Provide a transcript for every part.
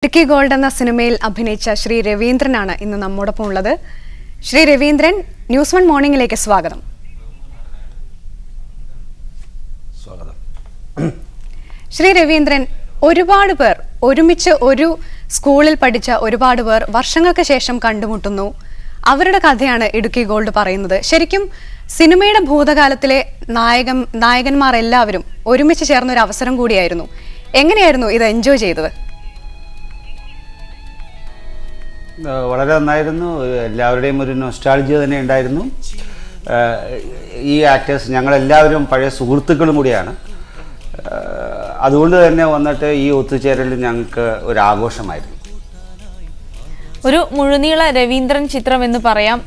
Idukki gold എന്ന സിനിമയിൽ അഭിനയിച്ച ശ്രീ രവീന്ദ്രനാണ് ഇന്ന് നമ്മോടൊപ്പം ഉള്ളത്. ശ്രീ രവീന്ദ്രൻ, ന്യൂസ് വൺ മോർണിംഗിലേക്ക് സ്വാഗതം. ശ്രീ രവീന്ദ്രൻ, ഒരുപാട് പേർ ഒരുമിച്ച് ഒരു സ്കൂളിൽ പഠിച്ച ഒരുപാട് പേർ വർഷങ്ങൾക്ക് ശേഷം കണ്ടുമുട്ടുന്നു. അവരുടെ കഥയാണ് ഇടുക്കി ഗോൾഡ് പറയുന്നത്. ശരിക്കും സിനിമയുടെ ഭൂതകാലത്തിലെ നായകന്മാർ എല്ലാവരും ഒരുമിച്ച് ചേർന്ന ഒരു അവസരം കൂടിയായിരുന്നു. എങ്ങനെയായിരുന്നു ഇത് എൻജോയ് ചെയ്തത്? വളരെ നന്നായിരുന്നു. എല്ലാവരുടെയും ഒരു നൊസ്റ്റാൾജിയ തന്നെ ഉണ്ടായിരുന്നു. ഈ ആക്ടേഴ്സ് ഞങ്ങളെല്ലാവരും പഴയ സുഹൃത്തുക്കളും കൂടിയാണ്. അതുകൊണ്ട് തന്നെ വന്നിട്ട് ഈ ഒത്തുചേരൽ ഞങ്ങൾക്ക് ഒരു ആഘോഷമായിരുന്നു. ഒരു മുഴുനീള രവീന്ദ്രൻ ചിത്രം എന്ന് പറയാം.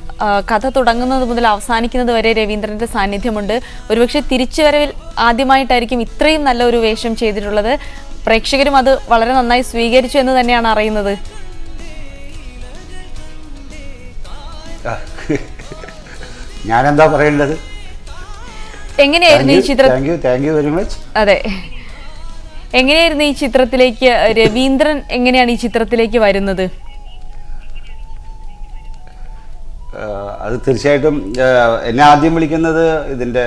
കഥ തുടങ്ങുന്നത് മുതൽ അവസാനിക്കുന്നത് വരെ രവീന്ദ്രന്റെ സാന്നിധ്യമുണ്ട്. ഒരുപക്ഷെ തിരിച്ചുവരവിൽ ആദ്യമായിട്ടായിരിക്കും ഇത്രയും നല്ല ഒരു വേഷം ചെയ്തിട്ടുള്ളത്. പ്രേക്ഷകരും അത് വളരെ നന്നായി സ്വീകരിച്ചു എന്ന് തന്നെയാണ് അറിയുന്നത്. ഞാനെന്താ പറയേണ്ടത്? എങ്ങനെയായിരുന്നു ഈ ചിത്രം? Thank you very much. അതെ, എങ്ങനെയായിരുന്നു ഈ ചിത്രത്തിലേക്ക് രവീന്ദ്രൻ എങ്ങനെയാണ് ഈ ചിത്രത്തിലേക്ക് വരുന്നത്? അത് തീർച്ചയായിട്ടും എന്നെ ആദ്യം വിളിക്കുന്നത് ഇതിൻ്റെ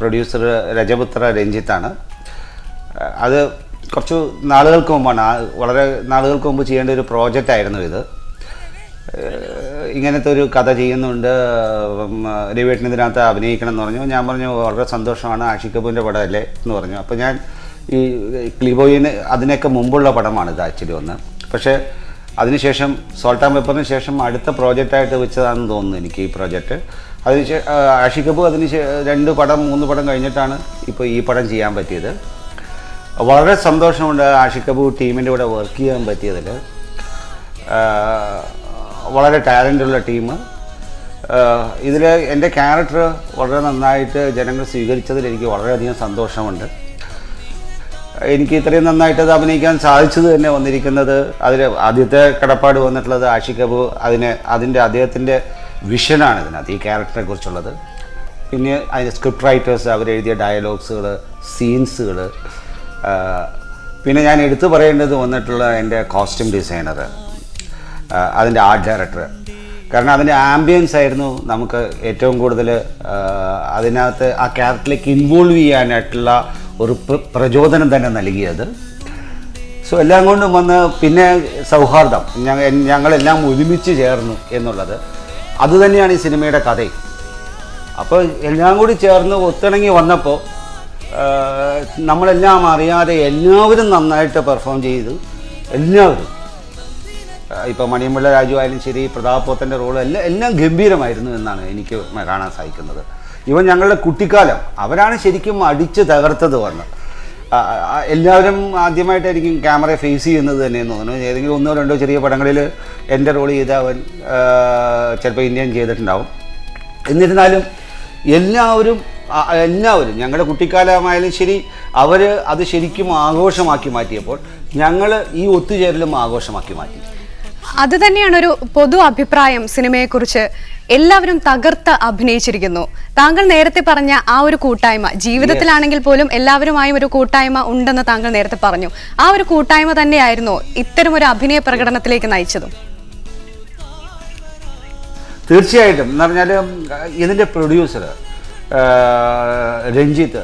പ്രൊഡ്യൂസർ രജപുത്ര രഞ്ജിത്താണ്. അത് കുറച്ച് നാളുകൾക്ക് മുമ്പാണ്, വളരെ നാളുകൾക്ക് മുമ്പ് ചെയ്യേണ്ട ഒരു പ്രോജക്റ്റ് ആയിരുന്നു ഇത്. ഇങ്ങനത്തെ ഒരു കഥ ചെയ്യുന്നുണ്ട്, രവിയേട്ടൻ ഇതിനകത്ത് അഭിനയിക്കണം എന്ന് പറഞ്ഞു. ഞാൻ പറഞ്ഞു വളരെ സന്തോഷമാണ്, ആഷിഖ് കപൂറിൻ്റെ പടമല്ലേ എന്ന് പറഞ്ഞു. അപ്പോൾ ഞാൻ ഈ ക്ലിബോയിന് അതിനൊക്കെ മുമ്പുള്ള പടമാണിത് ആക്ച്വലി ഒന്ന്. പക്ഷേ അതിനുശേഷം സോൾട്ട് ആൻഡ് പെപ്പറിന് ശേഷം അടുത്ത പ്രോജക്റ്റായിട്ട് വെച്ചതാണെന്ന് തോന്നുന്നു എനിക്ക് ഈ പ്രോജക്റ്റ്. ആഷിഖ് കപൂർ 2 പടം 3 പടം കഴിഞ്ഞിട്ടാണ് ഇപ്പോൾ ഈ പടം ചെയ്യാൻ പറ്റിയത്. വളരെ സന്തോഷമുണ്ട് ആഷിഖ് കപൂർ ടീമിൻ്റെ കൂടെ വർക്ക് ചെയ്യാൻ പറ്റിയതിൽ. വളരെ ടാലൻ്റുള്ള ടീം. ഇതിൽ എൻ്റെ ക്യാരക്ടർ വളരെ നന്നായിട്ട് ജനങ്ങൾ സ്വീകരിച്ചതിൽ എനിക്ക് വളരെയധികം സന്തോഷമുണ്ട്. എനിക്ക് ഇത്രയും നന്നായിട്ട് അത് അഭിനയിക്കാൻ സാധിച്ചത് തന്നെ വന്നിരിക്കുന്നത് അതിൽ ആദ്യത്തെ കടപ്പാട് വന്നിട്ടുള്ളത് ആഷിഖ് കപൂർ അദ്ദേഹത്തിൻ്റെ വിഷനാണ് ഇതിനകത്ത് ഈ ക്യാരക്ടറെ കുറിച്ചുള്ളത്. പിന്നെ അതിൻ്റെ സ്ക്രിപ്റ്റ് റൈറ്റേഴ്സ് അവരെഴുതിയ ഡയലോഗ്സുകൾ, സീൻസുകൾ. പിന്നെ ഞാൻ എടുത്തു പറയേണ്ടത് വന്നിട്ടുള്ള എൻ്റെ കോസ്റ്റ്യൂം ഡിസൈനർ, അതിൻ്റെ ആർട്ട് ഡയറക്ടർ. കാരണം അതിൻ്റെ ആംബിയൻസ് ആയിരുന്നു നമുക്ക് ഏറ്റവും കൂടുതൽ അതിനകത്ത് ആ ക്യാരക്ടറിലേക്ക് ഇൻവോൾവ് ചെയ്യാനായിട്ടുള്ള ഒരു പ്രചോദനം തന്നെ നൽകിയത്. സോ എല്ലാം കൊണ്ടും വന്ന് പിന്നെ സൗഹാർദ്ദം, ഞങ്ങളെല്ലാം ഒരുമിച്ച് ചേർന്നു എന്നുള്ളത് അതുതന്നെയാണ് ഈ സിനിമയുടെ കഥയും. അപ്പോൾ എല്ലാം കൂടി ചേർന്ന് ഒത്തിണങ്ങി വന്നപ്പോൾ നമ്മളെല്ലാം അറിയാതെ എല്ലാവരും നന്നായിട്ട് പെർഫോം ചെയ്തു. എല്ലാവരും, ഇപ്പോൾ മണിയമ്പിള്ള രാജു ആയാലും ശരി, പ്രതാപ് പോത്തൻ്റെ റോൾ എല്ലാം ഗംഭീരമായിരുന്നു എന്നാണ് എനിക്ക് കാണാൻ സാധിക്കുന്നത്. ഇവൻ ഞങ്ങളുടെ കുട്ടിക്കാലം അവരാണ് ശരിക്കും അടിച്ച് തകർത്തത് വന്ന്. എല്ലാവരും ആദ്യമായിട്ടായിരിക്കും ക്യാമറയെ ഫേസ് ചെയ്യുന്നത് തന്നെയെന്ന് തോന്നുന്നു. ഏതെങ്കിലും 1 2 ചെറിയ പടങ്ങളിൽ എൻ്റെ റോൾ ചെയ്ത അവൻ ചിലപ്പോൾ ഇന്ത്യൻ ചെയ്തിട്ടുണ്ടാവും. എന്നിരുന്നാലും എല്ലാവരും ഞങ്ങളുടെ കുട്ടിക്കാലമായാലും ശരി, അവർ അത് ശരിക്കും ആഘോഷമാക്കി മാറ്റിയപ്പോൾ ഞങ്ങൾ ഈ ഒത്തുചേരലും ആഘോഷമാക്കി മാറ്റി. അത് തന്നെയാണ് ഒരു പൊതു അഭിപ്രായം സിനിമയെക്കുറിച്ച്. എല്ലാവരും തകർത്ത് അഭിനയിച്ചിരിക്കുന്നു. താങ്കൾ നേരത്തെ പറഞ്ഞ ആ ഒരു കൂട്ടായ്മ, ജീവിതത്തിലാണെങ്കിൽ പോലും എല്ലാവരുമായും ഒരു കൂട്ടായ്മ ഉണ്ടെന്ന് താങ്കൾ നേരത്തെ പറഞ്ഞു. ആ ഒരു കൂട്ടായ്മ തന്നെയായിരുന്നു ഇത്തരം ഒരു അഭിനയ പ്രകടനത്തിലേക്ക് നയിച്ചതും? തീർച്ചയായിട്ടും. എന്ന് പറഞ്ഞാൽ ഇതിൻ്റെ producer Ranjith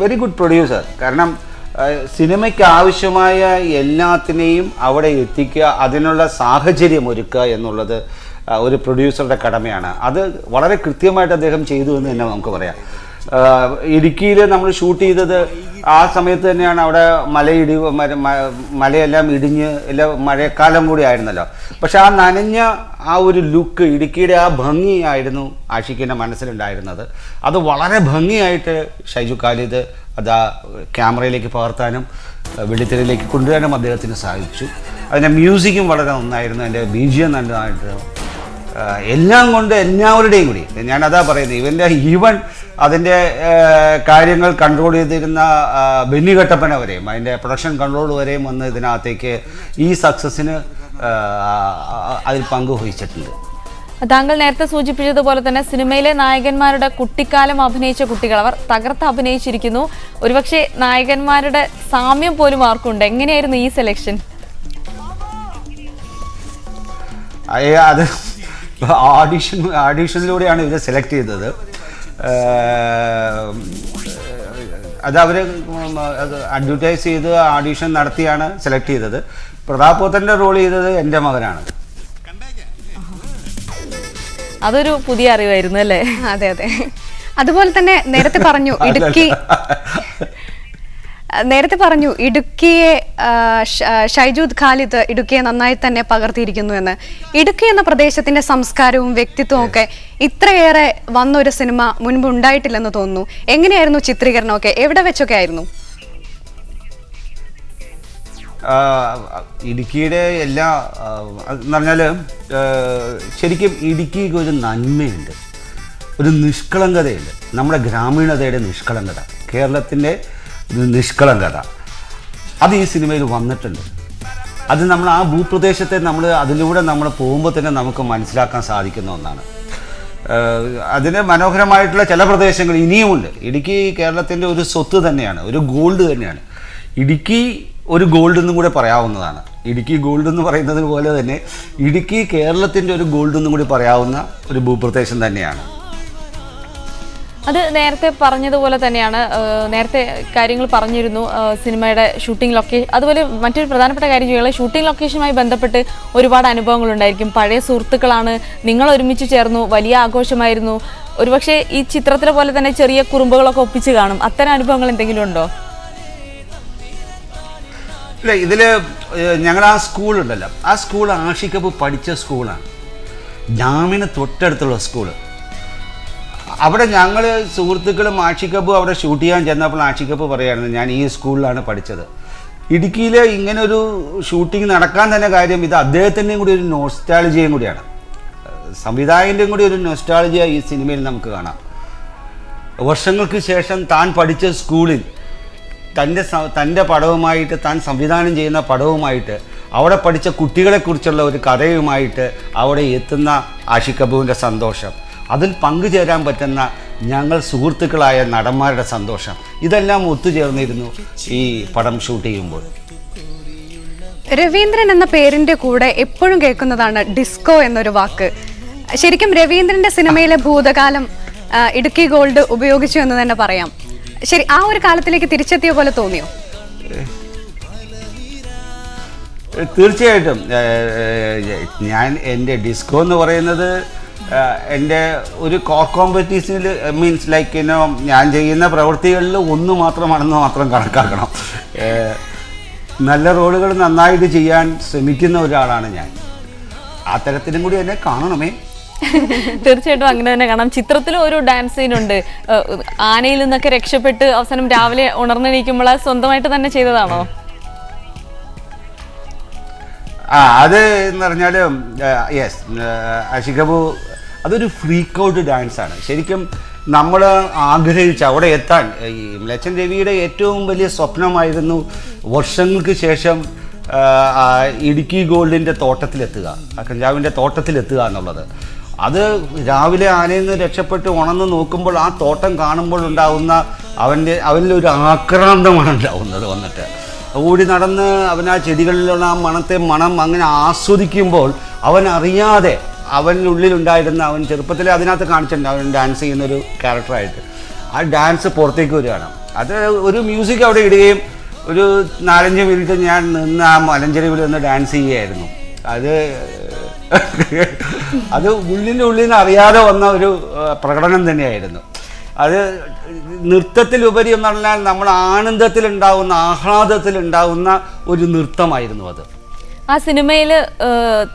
very good producer. കാരണം സിനിമയ്ക്ക് ആവശ്യമായ എല്ലാത്തിനെയും അവിടെ എത്തിക്കുക, അതിനുള്ള സാഹചര്യം ഒരുക്കുക എന്നുള്ളത് ഒരു പ്രൊഡ്യൂസറുടെ കടമയാണ്. അത് വളരെ കൃത്യമായിട്ട് അദ്ദേഹം ചെയ്തു എന്ന് തന്നെ നമുക്ക് പറയാം. ഇടുക്കിയിൽ നമ്മൾ ഷൂട്ട് ചെയ്തത് ആ സമയത്ത് തന്നെയാണ്. അവിടെ മലയെല്ലാം ഇടിഞ്ഞ് എല്ലാം മഴക്കാലം കൂടി ആയിരുന്നല്ലോ. പക്ഷെ ആ നനഞ്ഞ ആ ഒരു ലുക്ക്, ഇടുക്കിയുടെ ആ ഭംഗിയായിരുന്നു ആഷിഖിൻ്റെ മനസ്സിലുണ്ടായിരുന്നത്. അത് വളരെ ഭംഗിയായിട്ട് ഷൈജു ഖാലിദ് അത് ആ ക്യാമറയിലേക്ക് പകർത്താനും വെള്ളിത്തിരയിലേക്ക് കൊണ്ടുവരാനും അദ്ദേഹത്തിന് സാധിച്ചു. അതിൻ്റെ മ്യൂസിക്കും വളരെ നന്നായിരുന്നു, അതിൻ്റെ BGM നല്ലതായിട്ട്, എല്ലാം കൊണ്ട് എല്ലാവരുടെയും കൂടി. ഞാനതാ പറയുന്നത്, ഈവൻ അതിൻ്റെ കാര്യങ്ങൾ കൺട്രോൾ ചെയ്തിരുന്ന ബെന്നി കട്ടപ്പന വരെയും, അതിൻ്റെ പ്രൊഡക്ഷൻ കൺട്രോൾ വരെയും വന്ന് ഇതിനകത്തേക്ക് ഈ സക്സസ്സിന് അതിൽ പങ്കുവഹിച്ചിട്ടുണ്ട്. താങ്കൾ നേരത്തെ സൂചിപ്പിച്ചതുപോലെ തന്നെ സിനിമയിലെ നായകന്മാരുടെ കുട്ടിക്കാലം അഭിനയിച്ച കുട്ടികൾ അവർ തകർത്ത് അഭിനയിച്ചിരിക്കുന്നു. ഒരുപക്ഷെ നായകന്മാരുടെ സാമ്യം പോലും ആർക്കുണ്ട്. എങ്ങനെയായിരുന്നു ഈ സെലക്ഷൻ? അത് ഓഡീഷനിലൂടെയാണ് ഇവരെ സെലക്ട് ചെയ്തത്. അത് അവർ അഡ്വർടൈസ് ചെയ്ത് ഓഡീഷൻ നടത്തിയാണ് സെലക്ട് ചെയ്തത്. പ്രതാപ് പോത്തൻ്റെ റോൾ ചെയ്തത് എൻ്റെ മകനാണ്. അതൊരു പുതിയ അറിവായിരുന്നു അല്ലേ? അതെ അതെ. അതുപോലെ തന്നെ നേരത്തെ പറഞ്ഞു ഇടുക്കിയെ ഷൈജൂദ് ഖാലിദ് ഇടുക്കിയെ നന്നായി തന്നെ പകർത്തിയിരിക്കുന്നു എന്ന്. ഇടുക്കി എന്ന പ്രദേശത്തിന്റെ സംസ്കാരവും വ്യക്തിത്വവും ഒക്കെ ഇത്രയേറെ വന്നൊരു സിനിമ മുൻപ് ഉണ്ടായിട്ടില്ലെന്ന് തോന്നുന്നു. എങ്ങനെയായിരുന്നു ചിത്രീകരണമൊക്കെ? എവിടെ വെച്ചൊക്കെ ആയിരുന്നു? ഇടുക്കിയുടെ എല്ലാ എന്ന് പറഞ്ഞാൽ ശരിക്കും ഇടുക്കിക്ക് ഒരു നന്മയുണ്ട്, ഒരു നിഷ്കളങ്കതയുണ്ട്. നമ്മുടെ ഗ്രാമീണതയുടെ നിഷ്കളങ്കത, കേരളത്തിൻ്റെ ഒരു നിഷ്കളങ്കത, അത് ഈ സിനിമയിൽ വന്നിട്ടുണ്ട്. അത് നമ്മൾ ആ ഭൂപ്രദേശത്തെ അതിലൂടെ നമ്മൾ പോകുമ്പോൾ തന്നെ നമുക്ക് മനസ്സിലാക്കാൻ സാധിക്കുന്ന ഒന്നാണ്. അതിന് മനോഹരമായിട്ടുള്ള ചില പ്രദേശങ്ങൾ ഇനിയുമുണ്ട്. ഇടുക്കി കേരളത്തിൻ്റെ ഒരു സ്വത്ത് തന്നെയാണ്, ഒരു ഗോൾഡ് തന്നെയാണ്. ഇടുക്കി ഒരു ഗോൾഡ് എന്നും കൂടെ പറയാവുന്നതാണ്. ഇടുക്കി ഗോൾഡ് എന്ന് പറയുന്നത് പോലെ തന്നെ ഇടുക്കി കേരളത്തിൻ്റെ ഒരു ഗോൾഡ് എന്നും കൂടി പറയാവുന്ന ഒരു ഭൂപ്രദേശം തന്നെയാണ്. അത് നേരത്തെ പറഞ്ഞതുപോലെ തന്നെയാണ്. നേരത്തെ കാര്യങ്ങൾ പറഞ്ഞിരുന്നു സിനിമയുടെ ഷൂട്ടിംഗ് ലൊക്കേഷൻ. അതുപോലെ മറ്റൊരു പ്രധാനപ്പെട്ട കാര്യം ചെയ്യുക, ഷൂട്ടിംഗ് ലൊക്കേഷനുമായി ബന്ധപ്പെട്ട് ഒരുപാട് അനുഭവങ്ങളുണ്ടായിരിക്കും. പഴയ സുഹൃത്തുക്കളാണ്, നിങ്ങൾ ഒരുമിച്ച് ചേർന്നു, വലിയ ആഘോഷമായിരുന്നു. ഒരുപക്ഷെ ഈ ചിത്രത്തിലെ പോലെ തന്നെ ചെറിയ കുറുമ്പുകളൊക്കെ ഒപ്പിച്ച് കാണും. അത്തരം അനുഭവങ്ങൾ എന്തെങ്കിലും ഉണ്ടോ? ഇല്ല, ഇതിൽ ഞങ്ങൾ ആ സ്കൂളുണ്ടല്ലോ, ആ സ്കൂൾ ആഷിഖബ് പഠിച്ച സ്കൂളാണ്, ജാമിന് തൊട്ടടുത്തുള്ള സ്കൂള്. അവിടെ ഞങ്ങൾ സുഹൃത്തുക്കളും ആഷിഖബും അവിടെ ഷൂട്ട് ചെയ്യാൻ ചെന്നപ്പോൾ ആഷിഖബ് പറയുകയായിരുന്നു, ഞാൻ ഈ സ്കൂളിലാണ് പഠിച്ചത്. ഇടുക്കിയിൽ ഇങ്ങനൊരു ഷൂട്ടിംഗ് നടക്കാൻ തന്നെ കാര്യം ഇത് അദ്ദേഹത്തിൻ്റെയും കൂടി ഒരു നൊസ്റ്റാൾജിയയും കൂടിയാണ്, സംവിധായകൻ്റെയും കൂടി ഒരു നൊസ്റ്റാൾജിയ ഈ സിനിമയിൽ നമുക്ക് കാണാം. വർഷങ്ങൾക്ക് ശേഷം താൻ പഠിച്ച സ്കൂളിൽ തൻ്റെ പടവുമായിട്ട്, താൻ സംവിധാനം ചെയ്യുന്ന പടവുമായിട്ട്, അവിടെ പഠിച്ച കുട്ടികളെക്കുറിച്ചുള്ള ഒരു കഥയുമായിട്ട് അവിടെ എത്തുന്ന ആഷിഖബുവിൻ്റെ സന്തോഷം, അതിൽ പങ്കുചേരാൻ പറ്റുന്ന ഞങ്ങൾ സുഹൃത്തുക്കളായ നടന്മാരുടെ സന്തോഷം, ഇതെല്ലാം ഒത്തുചേർന്നിരുന്നു ഈ പടം ഷൂട്ട് ചെയ്യുമ്പോൾ. രവീന്ദ്രൻ എന്ന പേരിന്റെ കൂടെ എപ്പോഴും കേൾക്കുന്നതാണ് ഡിസ്കോ എന്നൊരു വാക്ക്. ശരിക്കും രവീന്ദ്രന്റെ സിനിമയിലെ ഭൂതകാലം ഇടുക്കി ഗോൾഡ് ഉപയോഗിച്ചു എന്ന് തന്നെ പറയാം. ശരി, ആ ഒരു കാലത്തിലേക്ക് തിരിച്ചെത്തിയ പോലെ തോന്നിയോ? തീർച്ചയായിട്ടും. ഞാൻ എൻ്റെ ഡിസ്കോ എന്ന് പറയുന്നത് എൻ്റെ ഒരു കോമ്പറ്റീഷനിൽ മീൻസ് ലൈക്ക് ഞാൻ ചെയ്യുന്ന പ്രവൃത്തികളിൽ ഒന്ന് മാത്രമാണെന്ന് മാത്രം കണക്കാക്കണം. നല്ല റോളുകൾ നന്നായിട്ട് ചെയ്യാൻ ശ്രമിക്കുന്ന ഒരാളാണ് ഞാൻ. ആ തരത്തിലും കൂടി എന്നെ കാണണമേ. തീർച്ചയായിട്ടും അങ്ങനെ തന്നെ കാണാം. ചിത്രത്തിലും ഒരു ഡാൻസ് സീനുണ്ട്. ആനയിൽ നിന്നൊക്കെ രക്ഷപ്പെട്ട് അവസാനം രാവിലെ ഉണർന്നെണീക്കുമ്പോൾ സ്വന്തമായിട്ട് തന്നെ ചെയ്തതാണോ? അത് എന്ന് പറഞ്ഞാൽ യെസ്, ആഷിഖബു അതൊരു ഫ്രീക്ക് ഔട്ട് ഡാൻസാണ്. ശരിക്കും നമ്മൾ ആഗ്രഹിച്ച അവിടെ എത്താൻ ഈ ലച്ചൻ രവിയുടെ ഏറ്റവും വലിയ സ്വപ്നമായിരുന്നു വർഷങ്ങൾക്ക് ശേഷം ഇടുക്കി ഗോൾഡിൻ്റെ തോട്ടത്തിലെത്തുക, ആ കഞ്ചാവിൻ്റെ തോട്ടത്തിലെത്തുക എന്നുള്ളത്. അത് രാവിലെ ആനയിൽ നിന്ന് രക്ഷപ്പെട്ട് ഉണർന്ന് നോക്കുമ്പോൾ ആ തോട്ടം കാണുമ്പോൾ ഉണ്ടാകുന്ന അവനിലൊരു ആക്രാന്തമാണ് ഉണ്ടാവുന്നത്. വന്നിട്ട് ഓടി നടന്ന് അവൻ ആ ചെടികളിലുള്ള ആ മണം അങ്ങനെ ആസ്വദിക്കുമ്പോൾ അവൻ അറിയാതെ അവനുള്ളിലുണ്ടായിരുന്ന, അവൻ ചെറുപ്പത്തിൽ അതിനകത്ത് കാണിച്ചിട്ടുണ്ട് അവൻ ഡാൻസ് ചെയ്യുന്നൊരു ക്യാരക്ടറായിട്ട്, ആ ഡാൻസ് പുറത്തേക്ക് വരികയാണ്. അത് ഒരു മ്യൂസിക് അവിടെ ഇടുകയും ഒരു 4-5 മിനിറ്റ് ഞാൻ നിന്ന് ആ മലഞ്ചെരുവിൽ നിന്ന് ഡാൻസ് ചെയ്യുകയായിരുന്നു. അത് ഉള്ളിൽ നിന്ന് അറിയാതെ വന്ന ഒരു പ്രകടനം തന്നെയായിരുന്നു. അത് നൃത്തത്തിലുപരി എന്ന് പറഞ്ഞാൽ നമ്മൾ ആനന്ദത്തിലുണ്ടാവുന്ന, ആഹ്ലാദത്തിലുണ്ടാവുന്ന ഒരു നൃത്തമായിരുന്നു അത്. ആ സിനിമയിൽ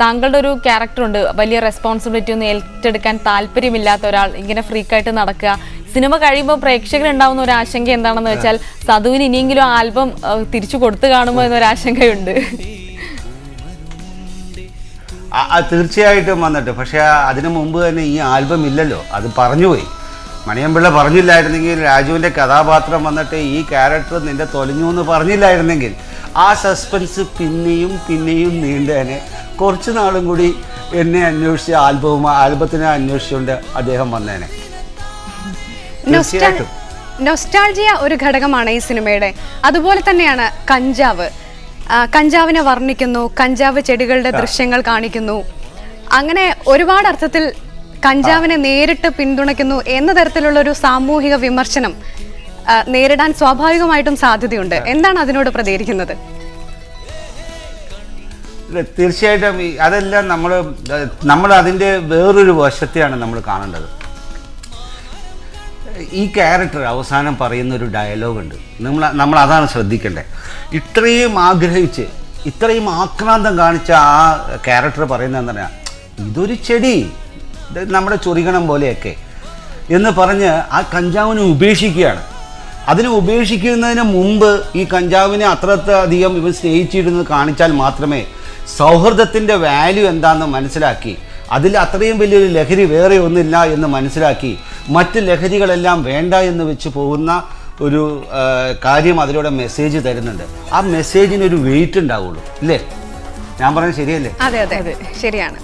താങ്കളുടെ ഒരു ക്യാരക്ടറുണ്ട്, വലിയ റെസ്പോൺസിബിലിറ്റി ഒന്നും ഏറ്റെടുക്കാൻ താല്പര്യമില്ലാത്ത ഒരാൾ, ഇങ്ങനെ ഫ്രീക്കായിട്ട് നടക്കുക. സിനിമ കഴിയുമ്പോൾ പ്രേക്ഷകരുണ്ടാവുന്ന ഒരു ആശങ്ക എന്താണെന്ന് വെച്ചാൽ സദുവിന് ഇനിയെങ്കിലും ആൽബം തിരിച്ചു കൊടുത്തു കാണുമോ എന്നൊരാശങ്കയുണ്ട്. തീർച്ചയായിട്ടും വന്നിട്ട്, പക്ഷേ അതിനു മുമ്പ് തന്നെ ഈ ആൽബം ഇല്ലല്ലോ, അത് പറഞ്ഞുപോയി. മണിയമ്പിള്ള പറഞ്ഞില്ലായിരുന്നെങ്കിൽ, രാജുവിൻ്റെ കഥാപാത്രം വന്നിട്ട് ഈ ക്യാരക്ടർ നിന്റെ തൊലഞ്ഞു എന്ന് പറഞ്ഞില്ലായിരുന്നെങ്കിൽ ആ സസ്പെൻസ് പിന്നെയും നീണ്ടേനെ. കുറച്ച് നാളും കൂടി എന്നെ അന്വേഷിച്ച് ആൽബത്തിനെ അന്വേഷിച്ചുകൊണ്ട് അദ്ദേഹം വന്നേനെ. നൊസ്റ്റാൾജിയ ഒരു ഘടകമാണ് ഈ സിനിമയുടെ. അതുപോലെ തന്നെയാണ് കഞ്ചാവിനെ വർണ്ണിക്കുന്നു, കഞ്ചാവ് ചെടികളുടെ ദൃശ്യങ്ങൾ കാണിക്കുന്നു. അങ്ങനെ ഒരുപാട് അർത്ഥത്തിൽ കഞ്ചാവിനെ നേരിട്ട് പിന്തുണയ്ക്കുന്നു എന്ന തരത്തിലുള്ള ഒരു സാമൂഹിക വിമർശനം നേരിടാൻ സ്വാഭാവികമായിട്ടും സാധ്യതയുണ്ട്. എന്താണ് അതിനോട് പ്രതികരിക്കുന്നത്? തീർച്ചയായിട്ടും അതെല്ലാം നമ്മൾ അതിൻ്റെ വേറൊരു വശത്തെയാണ് നമ്മൾ കാണേണ്ടത്. ഈ ക്യാരക്ടർ അവസാനം പറയുന്ന ഒരു ഡയലോഗുണ്ട്, നമ്മൾ അതാണ് ശ്രദ്ധിക്കേണ്ടത്. ഇത്രയും ആഗ്രഹിച്ച് ഇത്രയും ആക്രാന്തം കാണിച്ച ആ ക്യാരക്ടർ പറയുന്നത് എന്താ, ഇതൊരു ചെടി, ഇത് നമ്മുടെ ചൊറികണം പോലെയൊക്കെ എന്ന് പറഞ്ഞ് ആ കഞ്ചാവിനെ ഉപേക്ഷിക്കുകയാണ്. അതിനെ ഉപേക്ഷിക്കുന്നതിന് മുമ്പ് ഈ കഞ്ചാവിനെ അത്രയധികം ഇവൻ സ്നേഹിച്ചിരുന്നത് കാണിച്ചാൽ മാത്രമേ സൗഹൃദത്തിൻ്റെ വാല്യൂ എന്താണെന്ന് മനസ്സിലാക്കി, അതിൽ അത്രയും വലിയൊരു ലഹരി വേറെ ഒന്നില്ല എന്ന് മനസ്സിലാക്കി മറ്റ് ലഹരികളെല്ലാം വേണ്ട എന്ന് വെച്ച് പോകുന്ന ഒരു കാര്യം അതിലൂടെ മെസ്സേജ് തരുന്നുണ്ട്. ആ മെസ്സേജിനൊരു വെയിറ്റ് ഉണ്ടാവുള്ളൂ, ഇല്ലേ? ഞാൻ പറഞ്ഞത് ശരിയല്ലേ? അതെ അതെ അതെ, ശരിയാണ്.